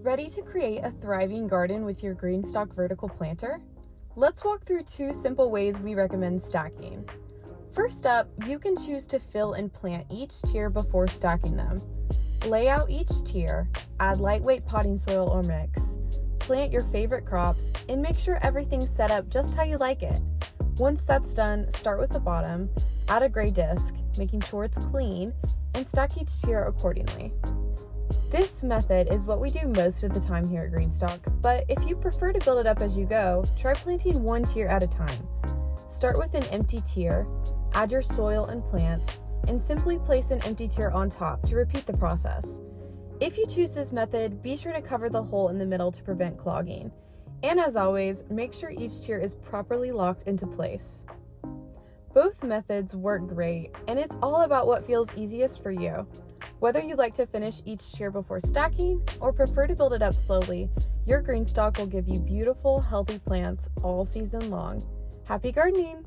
Ready to create a thriving garden with your GreenStalk Vertical Planter? Let's walk through 2 simple ways we recommend stacking. First up, you can choose to fill and plant each tier before stacking them. Lay out each tier, add lightweight potting soil or mix, plant your favorite crops, and make sure everything's set up just how you like it. Once that's done, start with the bottom, add a gray disc, making sure it's clean, and stack each tier accordingly. This method is what we do most of the time here at GreenStalk, but if you prefer to build it up as you go, try planting 1 tier at a time. Start with an empty tier, add your soil and plants, and simply place an empty tier on top to repeat the process. If you choose this method, be sure to cover the hole in the middle to prevent clogging. And as always, make sure each tier is properly locked into place. Both methods work great, and it's all about what feels easiest for you. Whether you like to finish each tier before stacking or prefer to build it up slowly, your GreenStalk will give you beautiful, healthy plants all season long. Happy gardening!